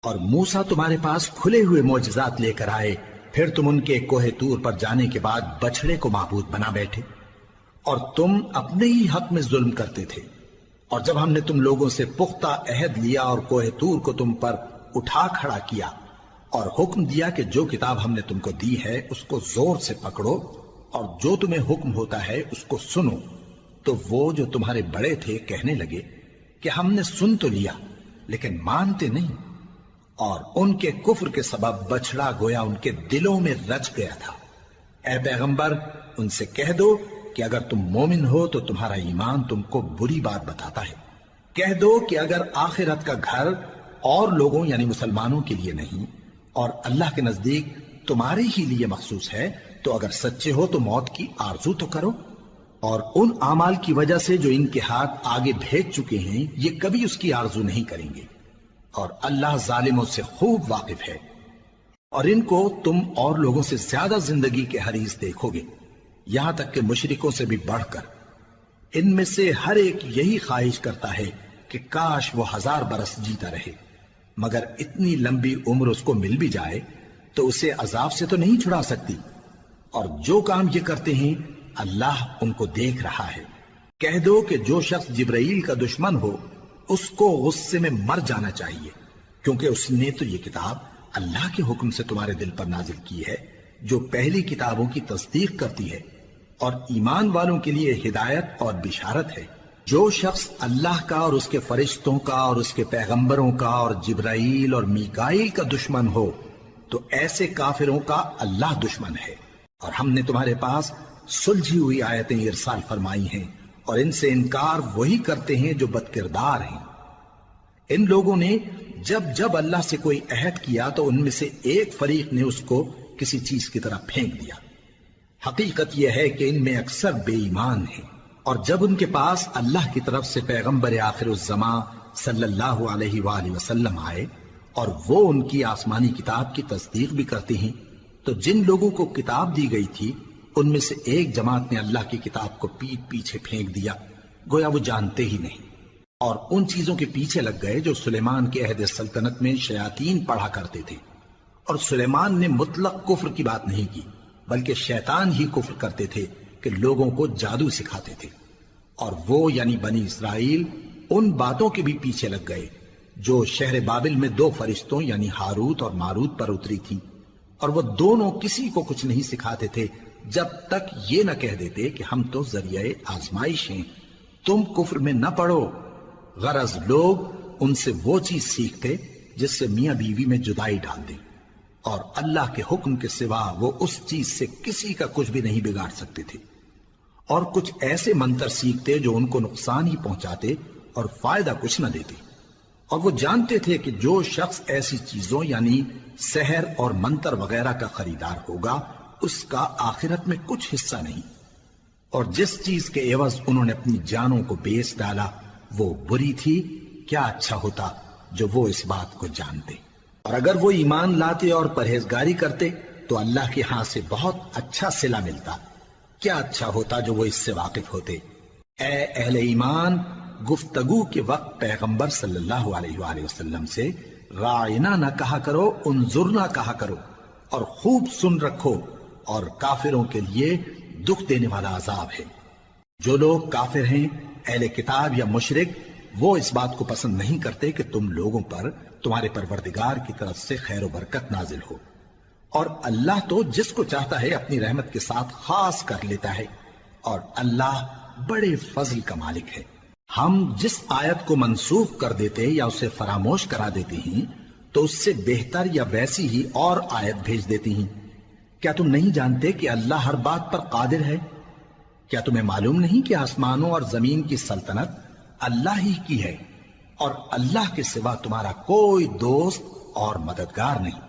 اور موسیٰ تمہارے پاس کھلے ہوئے معجزات لے کر آئے، پھر تم ان کے کوہ طور پر جانے کے بعد بچڑے کو معبود بنا بیٹھے، اور تم اپنے ہی حق میں ظلم کرتے تھے۔ اور جب ہم نے تم لوگوں سے پختہ عہد لیا اور کوہ طور کو تم پر اٹھا کھڑا کیا اور حکم دیا کہ جو کتاب ہم نے تم کو دی ہے اس کو زور سے پکڑو اور جو تمہیں حکم ہوتا ہے اس کو سنو، تو وہ جو تمہارے بڑے تھے کہنے لگے کہ ہم نے سن تو لیا لیکن مانتے نہیں، اور ان کے کفر کے سبب بچڑا گویا ان کے دلوں میں رچ گیا تھا۔ اے پیغمبر، ان سے کہہ دو کہ اگر تم مومن ہو تو تمہارا ایمان تم کو بری بات بتاتا ہے۔ کہہ دو کہ اگر آخرت کا گھر اور لوگوں یعنی مسلمانوں کے لیے نہیں اور اللہ کے نزدیک تمہارے ہی لیے مخصوص ہے، تو اگر سچے ہو تو موت کی آرزو تو کرو، اور ان اعمال کی وجہ سے جو ان کے ہاتھ آگے بھیج چکے ہیں یہ کبھی اس کی آرزو نہیں کریں گے، اور اللہ ظالموں سے خوب واقف ہے۔ اور ان کو تم اور لوگوں سے زیادہ زندگی کے حریص دیکھو گے، یہاں تک کہ مشرکوں سے بھی بڑھ کر۔ ان میں سے ہر ایک یہی خواہش کرتا ہے کہ کاش وہ 1000 برس جیتا رہے، مگر اتنی لمبی عمر اس کو مل بھی جائے تو اسے عذاب سے تو نہیں چھڑا سکتی، اور جو کام یہ کرتے ہیں اللہ ان کو دیکھ رہا ہے۔ کہہ دو کہ جو شخص جبرائیل کا دشمن ہو اس کو غصے میں مر جانا چاہیے، کیونکہ اس نے تو یہ کتاب اللہ کے حکم سے تمہارے دل پر نازل کی ہے جو پہلی کتابوں کی تصدیق کرتی ہے، اور ایمان والوں کے لیے ہدایت اور بشارت ہے۔ جو شخص اللہ کا اور اس کے فرشتوں کا اور اس کے پیغمبروں کا اور جبرائیل اور میکائیل کا دشمن ہو تو ایسے کافروں کا اللہ دشمن ہے۔ اور ہم نے تمہارے پاس سلجھی ہوئی آیتیں ارسال فرمائی ہیں، اور ان سے انکار وہی کرتے ہیں جو بد کردار ہیں۔ ان لوگوں نے جب جب اللہ سے کوئی عہد کیا تو ان میں سے ایک فریق نے اس کو کسی چیز کی طرح پھینک دیا۔ حقیقت یہ ہے کہ ان میں اکثر بے ایمان ہیں، اور جب ان کے پاس اللہ کی طرف سے پیغمبر آخر الزماں صلی اللہ علیہ وآلہ وسلم آئے اور وہ ان کی آسمانی کتاب کی تصدیق بھی کرتے ہیں، تو جن لوگوں کو کتاب دی گئی تھی ان میں سے ایک جماعت نے اللہ کی کتاب کو پیٹ پیچھے پھینک دیا، گویا وہ جانتے ہی نہیں، اور ان چیزوں کے پیچھے لگ گئے جو سلیمان کے عہد سلطنت میں شیاطین پڑھا کرتے تھے۔ اور سلیمان نے مطلق کفر کی بات نہیں کی، بلکہ شیطان ہی کفر کرتے تھے کہ لوگوں کو جادو سکھاتے تھے، اور وہ یعنی بنی اسرائیل ان باتوں کے بھی پیچھے لگ گئے جو شہر بابل میں 2 فرشتوں یعنی ہاروت اور ماروت پر اتری تھی، اور وہ دونوں کسی کو کچھ نہیں سکھاتے تھے جب تک یہ نہ کہہ دیتے کہ ہم تو ذریعہ آزمائش ہیں، تم کفر میں نہ پڑو۔ غرض لوگ ان سے وہ چیز سیکھتے جس سے میاں بیوی میں جدائی ڈال دیں، اور اللہ کے حکم کے سوا وہ اس چیز سے کسی کا کچھ بھی نہیں بگاڑ سکتے تھے، اور کچھ ایسے منتر سیکھتے جو ان کو نقصان ہی پہنچاتے اور فائدہ کچھ نہ دیتے، اور وہ جانتے تھے کہ جو شخص ایسی چیزوں یعنی سحر اور منتر وغیرہ کا خریدار ہوگا اس کا آخرت میں کچھ حصہ نہیں، اور جس چیز کے عوض انہوں نے اپنی جانوں کو بیچ ڈالا وہ بری تھی۔ کیا اچھا ہوتا جو وہ اس بات کو جانتے، اور اگر وہ ایمان لاتے اور پرہیزگاری کرتے تو اللہ کے ہاں سے بہت اچھا صلہ ملتا۔ کیا اچھا ہوتا جو وہ اس سے واقف ہوتے۔ اے اہل ایمان، گفتگو کے وقت پیغمبر صلی اللہ علیہ وآلہ وسلم سے راعنا نہ کہا کرو، انظرنا کہا کرو، اور خوب سن رکھو، اور کافروں کے لیے دکھ دینے والا عذاب ہے۔ جو لوگ کافر ہیں، اہل کتاب یا مشرک، وہ اس بات کو پسند نہیں کرتے کہ تم لوگوں پر تمہارے پروردگار کی طرف سے خیر و برکت نازل ہو، اور اللہ تو جس کو چاہتا ہے اپنی رحمت کے ساتھ خاص کر لیتا ہے، اور اللہ بڑے فضل کا مالک ہے۔ ہم جس آیت کو منسوخ کر دیتے یا اسے فراموش کرا دیتے ہیں تو اس سے بہتر یا ویسی ہی اور آیت بھیج دیتی ہیں۔ کیا تم نہیں جانتے کہ اللہ ہر بات پر قادر ہے؟ کیا تمہیں معلوم نہیں کہ آسمانوں اور زمین کی سلطنت اللہ ہی کی ہے، اور اللہ کے سوا تمہارا کوئی دوست اور مددگار نہیں؟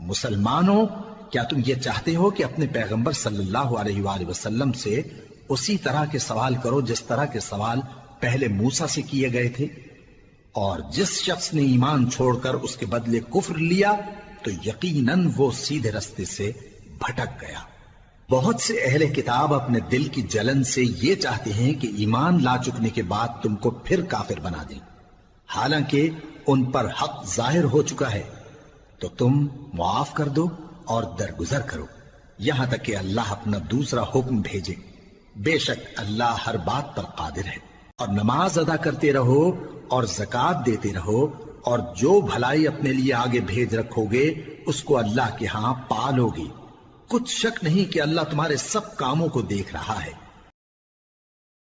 مسلمانوں، کیا تم یہ چاہتے ہو کہ اپنے پیغمبر صلی اللہ علیہ وآلہ وسلم سے اسی طرح کے سوال کرو جس طرح کے سوال پہلے موسیٰ سے کیے گئے تھے؟ اور جس شخص نے ایمان چھوڑ کر اس کے بدلے کفر لیا تو یقیناً وہ سیدھے رستے سے بھٹک گیا۔ بہت سے اہل کتاب اپنے دل کی جلن سے یہ چاہتے ہیں کہ ایمان لا چکنے کے بعد تم کو پھر کافر بنا دیں، حالانکہ ان پر حق ظاہر ہو چکا ہے، تو تم معاف کر دو اور درگزر کرو یہاں تک کہ اللہ اپنا دوسرا حکم بھیجے۔ بے شک اللہ ہر بات پر قادر ہے۔ اور نماز ادا کرتے رہو اور زکوٰۃ دیتے رہو، اور جو بھلائی اپنے لیے آگے بھیج رکھو گے اس کو اللہ کے ہاں پالو گے۔ کچھ شک نہیں کہ اللہ تمہارے سب کاموں کو دیکھ رہا ہے۔